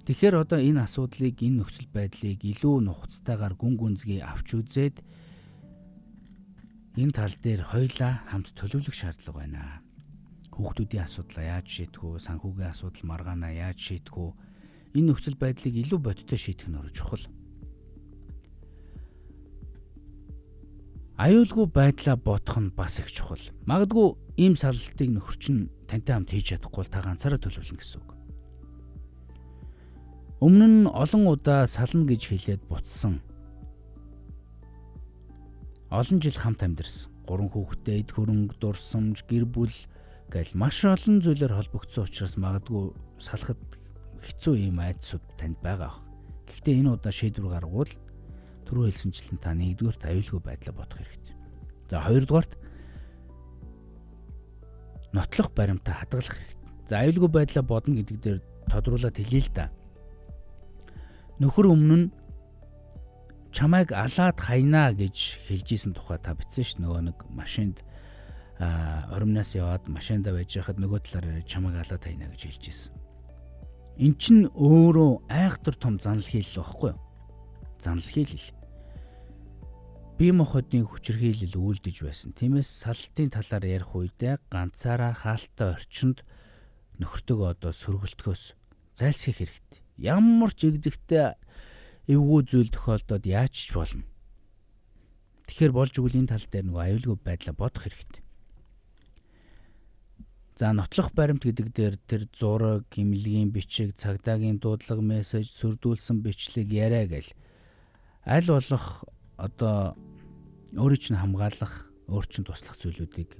[SPEAKER 3] Тэгэхээр энэ асуудлыг, энэ нөхцөл байдлыг илүү нухацтайгаар гүн гүнзгий авч үзээд энэ тал дээр хоёлаа хамт төлөвлөх шаардлага байна. Хүүхдүүдийн асуудлаа яаж шийдэх вэ? Санхүүгийн асуудал маргаанаа яаж шийдэх вэ? Энэ нөхцөл байдлыг илүү бодиттой шийдэх нь өөрөө чухал. Аюулгүй байдлаа бодох нь бас их чухал. Магадгүй ийм саллалтыг нөхөр чинь тантай хамт хийж чадахгүй бол та ганцаараа төлөвлөн гэсэн үг. Өмнө нь олон удаа сална гэж хэлээд буцсан. Олон жил хамт амьдэрсэн. 3 хүүхэдтэй, эд хөрөнгө, дурсамж, гэр бүл гэл маш олон зүйлээр холбогдсон учраас магадгүй салахад хэцүү юм айдсууд танд байгаа. Гэхдээ энэ удаа шийдвэр гаргавал түрүү хэлсэнчлэн та нэгдүгээрт аюулгүй байдлаа бодох хэрэгтэй. За хоёрдугаарт нотлох баримтаа хадгалах хэрэгтэй. За аюулгүй байдлаа бодно гэдэг дээр тодруулаад хэлье л да. Нөхөр өмнө нь чамайг алаад хайнаа гэж хэлжсэн тухай та бичсэн ш. Нөгөө нэг машинд оромноос яваад машинда байж байхад нөгөө талаар чамайг алаад хайнаа гэж хэлжсэн. Эн чинь өөрөө айхтар том занал хийлэл واخгүй юу? Занал хийлэл. Бие махбодын хүчирхийлэл үйлдэж байсан. Тиймээс салтын талаар ярих үедээ ганцаараа хаалттай орчинд нөхөртөөгөө сөргөлтгөөс зайлсхийх хэрэгтэй. Ямар ч игзэгтэй эвгүй зүйл тохиолдоод яаж ч болно. Тэгэхээр болж игэл энэ тал дээр нөгөө аюулгүй байдлаа бодох хэрэгтэй. За нотлох баримт гэдэг дээр тэр зураг, имлэгийн бичиг, цагдаагийн дуудлага, мессеж, сүрдүүлсэн бичлэг яриа гэл аль болох өөрийн чинь хамгаалах, өөрийн туслах зүйлүүдийг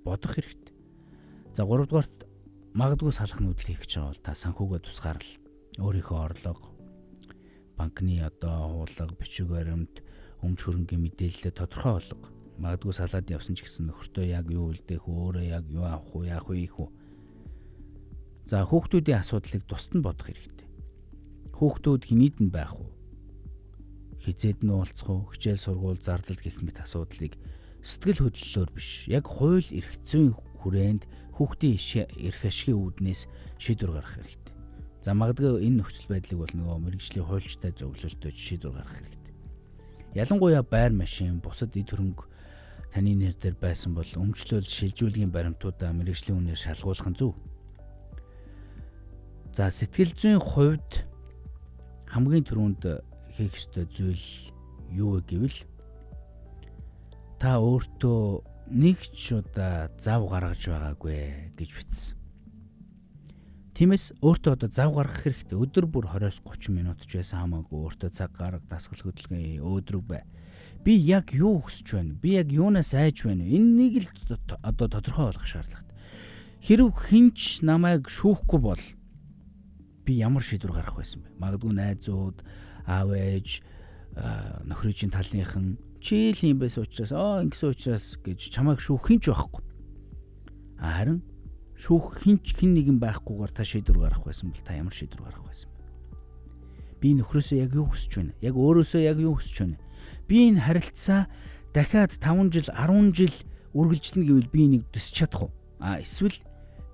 [SPEAKER 3] бодох хэрэгтэй. За 3 дугаарт магадгүй салах нүүдэл хийх гэж байгаа бол та санхүүгээ тусгаарлал, өөрийнхөө орлого, банкны хуулга, бичиг баримт, өмч хөрөнгийн мэдээлэлээ тодорхой болгох. Магадгүй салаад явсан ч гэсэн нөхөртөө яг юу үлдээх вэ, өөрөө яг юу авах вэ, яах вэ, ийх үү. За хүүхдүүдийн асуудлыг тусад нь бодох хэрэгтэй. Хүүхдүүд хинийд нь байх вэ? Хизээд нь уулзах уу, хичээл сургууль, зардал гэх мэт асуудлыг сэтгэл хөдлөлөөр биш, яг хууль эрх зүйн хүрээнд хүүхдийн эрх ашигын үүднээс шийдвэр гаргах хэрэгтэй. За магадгүй энэ нөхцөл байдлыг бол нөгөө мэргэжлийн хуульчтай зөвлөлтөд шийдвэр гаргах хэрэгтэй. Ялангуяа байр машин, бусад эд хөрөнгө таны нэр дээр байсан бол өмчлөл шилжүүлгийн баримтуудаа мэргэжлийн үнээр шалгуулах нь зөв. За сэтгэл зүйн хувьд хамгийн түрүүнд хийх ёстой зүйл юу вэ гэвэл та өөртөө нэг ч удаа зав гаргаж байгаагүй гэж бичсэн. Тиймээс өөртөө зав гаргах хэрэгтэй. Өдөр бүр 20-30 минут ч байсан хамаагүй өөртөө цаг гарга, дасгал хөдөлгөөн, өөдрөг бай. Би яг юу хүсэж байна? Би яг юунаас айж байна? Энэнийг л одоо тодорхой болгох шаардлагатай. Хэрв хинч намайг шүүхгүй бол би ямар шийдвэр гаргах байсан бэ? Магадгүй найзууд, аав ээж, нөхрийн чинь талынхан чи л юм байсан учраас ингэсэн учраас гэж чамайг шүүх хинч байхгүй. Харин шүүх хин нэгэн байхгүйгээр та шийдвэр гаргах байсан бол та ямар шийдвэр гаргах байсан бэ? Би нөхрөөсөө яг юу хүсэж байна? Яг өөрөөсөө яг юу хүсэж байна? Би энэ харилцаа дахиад 5 жил, 10 жил үргэлжлэнэ гэвэл би энийг төсч чадах уу? Эсвэл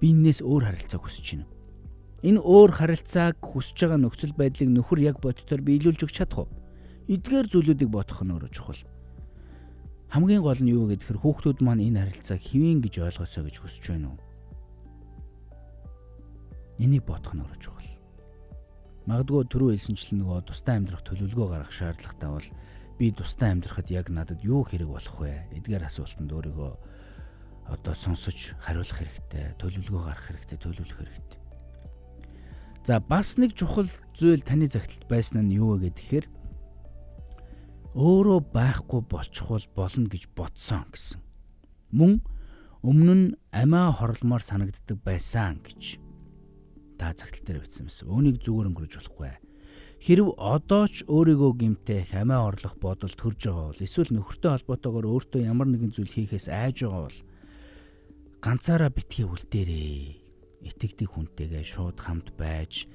[SPEAKER 3] би энээс өөр харилцаа хүсэж байна. Энэ өөр харилцааг хүсэж байгаа нөхцөл байдлыг нөхөр яг бодтоор биелүүлж өгч чадах уу? Эдгээр зүйлүүдийг бодох нь өөрөө чухал. Хамгийн гол нь юу гэхээр хүүхдүүд маань энэ харилцааг хэвэн гэж ойлгосоо гэж хүсэж байна уу? Энийг бодох нь өөрөө чухал. Магадгүй түрүү хэлсэнчлэн нөгөө тусдаа амьдрах төлөвлөгөө гаргах шаардлагатай бол би тусдаа амьдрахад яг надад юу хэрэг болох вэ? Эдгээр асуултанд өөрийгөө одоо сонсож хариулах хэрэгтэй, төлөвлөгөө гаргах хэрэгтэй, төлөвлөх хэрэгтэй. За бас нэг чухал зүйл таны загталд байсан нь юу вэ гэхээр өөрөө байхгүй болчихвол болно гэж бодсон гэсэн. Мөн өмнө нь амиа хорлмоор санагддаг байсан гэж та загтал дээр бичсэн байсан. Үүнийг зүгээр өнгөрөж болохгүй. Хэрв одоо ч өөрийгөө гэмтэх амиа орлох бодол төрж байгаа бол эсвэл нөхөртэй холбоотойгоор өөртөө ямар нэгэн зүйл хийхээс айж байгаа бол ганцаараа битгий үлдээрээ. Итгэдэг хүнтэйгээ шууд хамт байж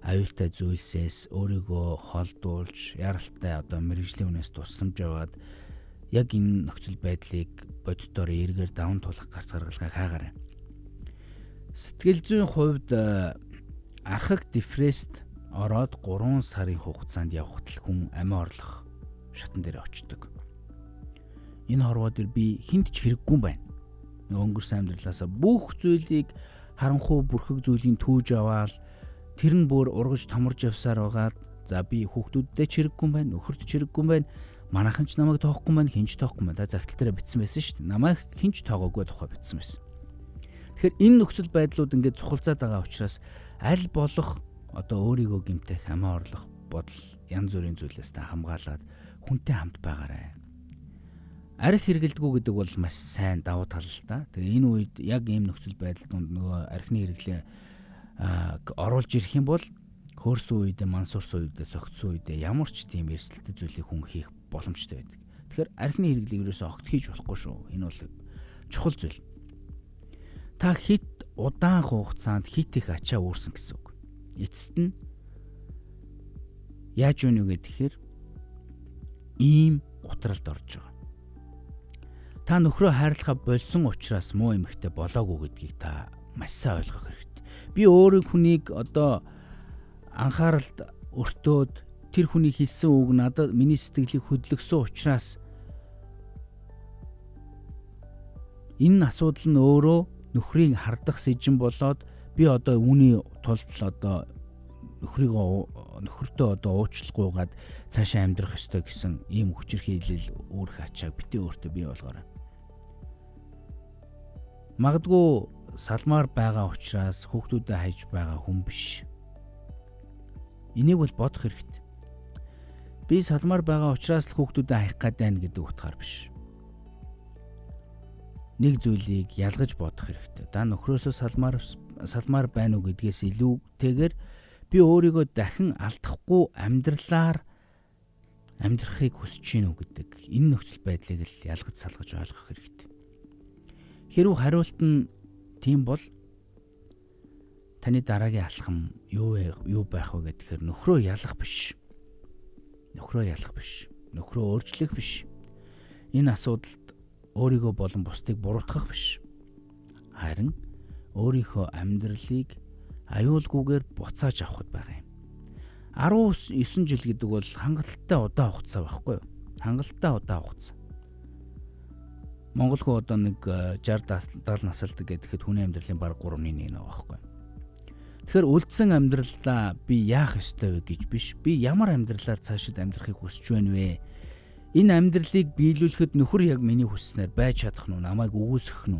[SPEAKER 3] аюултай зүйлсээс өөрийгөө холдуулж яралтай одоо мэрэгжлийн үнээс тусламж аваад яг энэ нөхцөл байдлыг боддоор эргээр даван тулах гарц гаргалгыг хаагаарай. Сэтгэл зүйн хувьд архаг депресд ороод 3 сарын хугацаанд явхад хүн амиа орлох шатан дээр очдог. Энэ хорвоо дээр би хинт ч хэрэггүй байна. Өнгөрсөн амьдралаасаа бүх зүйлийг харанхуй бүрхэг зүйлийн түүж аваад тэр нь бүр ургаж томорж явсаар байгаад за би хүүхдүүддээ ч хэрэггүй байна, нөхөрт ч хэрэггүй байна. Манайхан ч намайг тоохгүй байна, хинч тоохгүй байна. Загтал дээр бичсэн байсан шүү дээ. Намайг хинч тоогоогүй тухай бичсэн байсан. Тэгэхээр энэ нөхцөл байдлууд ингээд цухалзаад байгаа учраас аль болох одоо өөрийгөө гэмтэх, амиа орлох бодол янз бүрийн зүйлээс та хамгаалаад хүнтэй хамт байгаарай. Арх хэрэгэлдэггүй гэдэг бол маш сайн давуу тал л да. Тэгээ энэ үед яг ийм нөхцөл байдал донд нөгөө архины хэрэглээ оруулж ирэх юм бол хөрсөн үедээ, мансуурсан үедээ, согтсон үедээ ямар ч тийм эрсдэлтэй зүйлийг хүн хийх боломжтой байдаг. Тэгэхээр архины хэрэглийг ерөөсөө огт хийж болохгүй шүү. Энэ бол чухал зүйл. Та хит удаан хугацаанд хит их ачаа үүрсэн гэсэн үг. Эцэст нь яаж вэ гэхээр ийм утралд орж байгаа. Та нөхрөө хайрлахаа болсон учраас муу эмэгтэй болоогүй гэдгийг та маш сайн ойлгох хэрэгтэй. Би өөрөө хүнийг одоо анхааралд өртөөд тэр хүний хэлсэн үг надад миний сэтгэлийг хөдлөсөн учраас энэ асуудал нь өөрөө нөхрийг хардах сэжин болоод би одоо үүний тулд одоо нөхөртөө одоо уучлахгүйгээд цаашаа амьдрах ёстой гэсэн ийм хүчирхийлэл үүрх ачааг битээ өөртөө бий болгоорой. Магадгүй салмаар байгаа учраас хүүхдүүдэд хайж байгаа хүн биш. Энийг бол бодох хэрэгтэй. Би салмаар байгаа учраас л хүүхдүүдэд хайх гээд байна гэдэг утгаар биш. Нэг зүйлийг ялгаж бодох хэрэгтэй. Та нөхрөөсөө салмаар байна уу гэдгээс илүүтэйгээр би өөрийгөө дахин алдахгүй амьдралаар амьдрахыг хүсэж гинүү гэдэг энэ нөхцөл байдлыг л ялгаж салгаж ойлгох хэрэгтэй. Хэрвээ хариулт нь тийм бол таны дараагийн алхам юу байх вэ гэхээр нөхрөө ялах биш. Нөхрөө өөрчлөх биш. Энэ асуудалд өөрийгөө болон бусдыг буруутгах биш. Харин өөрийнхөө амьдралыг аюулгүйгээр буцааж авахд байгаа юм. 19 жил гэдэг бол хангалттай удаан хугацаа байхгүй юу? Хангалттай удаан хугацаа. Монгол хүн одоо нэг 60-70 насалдаг гэхэд хүний амьдралын баг 3-1 нэг байхгүй. Тэгэхээр үлдсэн амьдралаа би яах ёстой вэ гэж биш. Би ямар амьдралаар цаашид амьдрахыг хүсэж байна вэ? Энэ амьдралыг биелүүлэхэд нөхөр яг миний хүсснээр байж чадах нь намайг үгүйсгэх нь.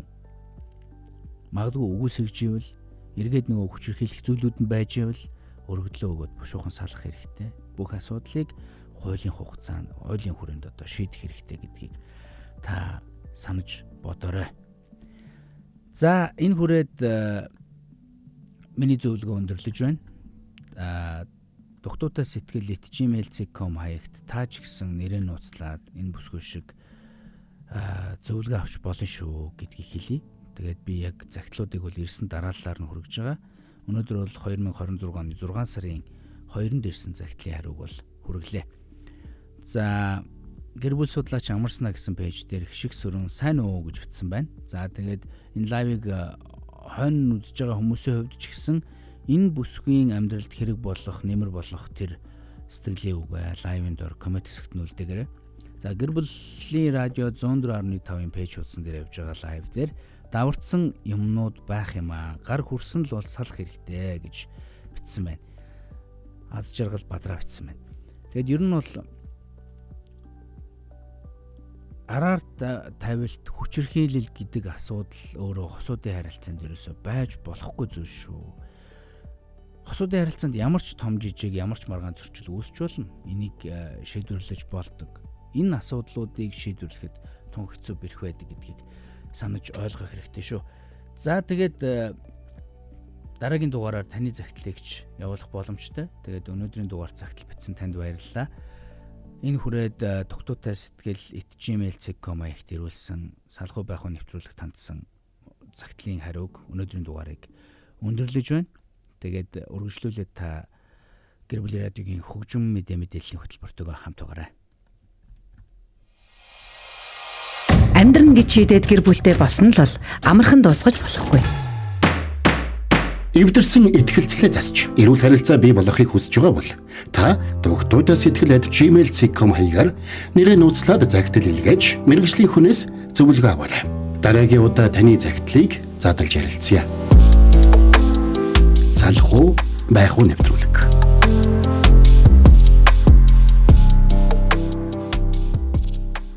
[SPEAKER 3] Магадгүй үгүйсгэж ивэл эргээд нөгөө хүчирхийлэх зүйлүүд нь байж ивэл өргөдлөө өгөөд бушуухан салах хэрэгтэй. Бүх асуудлыг хуулийн хугацаанд, хуулийн хүрээнд одоо шийдэх хэрэгтэй гэдгийг та санаж бодоорой. За энэ хүрээд миний зөвлөгөө өндөрлөж байна. Дугтуйтай сэтгэл @gmail.com хаягт та ч гэсэн нэрээ нууцлаад энэ бүсгүй шиг зөвлөгөө авч болно шүү гэдгийг хэлье. Тэгээд би яг загтлуудыг бол ирсэн дарааллаар нь хүргэж байгаа. Өнөөдөр бол 2026 оны 6 сарын 2-нд ирсэн загтлын хариуг бол хүргэлээ. За гэр бүл судлаач амарснаа гэсэн пэйж дээр хшиг сүрэн сайн уу гэж бичсэн байна. За тэгээд энэ лайвыг хойно үзэж байгаа хүмүүсийн хувьд ч гэсэн энэ бүсгийн амьдралд хэрэг болох, нэмэр болох тэр сэтгэлийн үг лайвын дор коммент хэсэгт нь үлдээгээрэй. За гэр бүлийн радио 104.5-ын пэйж хуудсан дээр явж байгаа лайв дээр даварцсан юмнууд байх юм аа. Гар хүрсэн л бол салах хэрэгтэй гэж бичсэн байна. Аз жаргал Бадраа бичсэн байна. Тэгэд ер нь бол араар тавилт хүчирхийлэл гэдэг асуудал өөрөө хосуудын харилцаанд ерөөсөй байж болохгүй зүйл шүү. Хосуудын харилцаанд ямар ч том жижиг, ямар ч маргаан зөрчил үүсч болно. Энийг шийдвэрлэж болдог. Энэ асуудлуудыг шийдвэрлэхэд тун хэцүү бэрх байдаг гэдгийг санаж ойлгох хэрэгтэй шүү. За тэгээд дараагийн дугаараар таны загтлыгч явуулах боломжтой. Тэгээд өнөөдрийн дугаар загтал бичсэн танд баярлалаа. Энэ хүрээд дугтуйтай сэтгэл @gmail.com хаягт ирүүлсэн салхуу байх уу нэвтрүүлэг тандсан загтлын хариуг өнөөдрийн дугаарыг өндөрлөж байна. Тэгээд үргэлжлүүлээд та гэр бүлийн радиогийн хөгжим мэдээллийн хөтөлбөртөөгөө хамт байгаарай.
[SPEAKER 4] Амьдран гэж шийдээд гэр бүлтэй болсон л бол амархан дуусгаж болохгүй.
[SPEAKER 2] Эвдэрсэн итгэлцлээ засч эрүүл харилцаа бий болохыг хүсэж байгаа бол та дугтуйтай сэтгэл @gmail.com хаягаар нэрээ нууцлаад загтал илгээж мэргэжлийн хүнээс зөвлөгөө аваарай. Дараагийн удаа таны загтлыг задлж ярилцъя. Салхуу байх уу нэвтрүүлэг.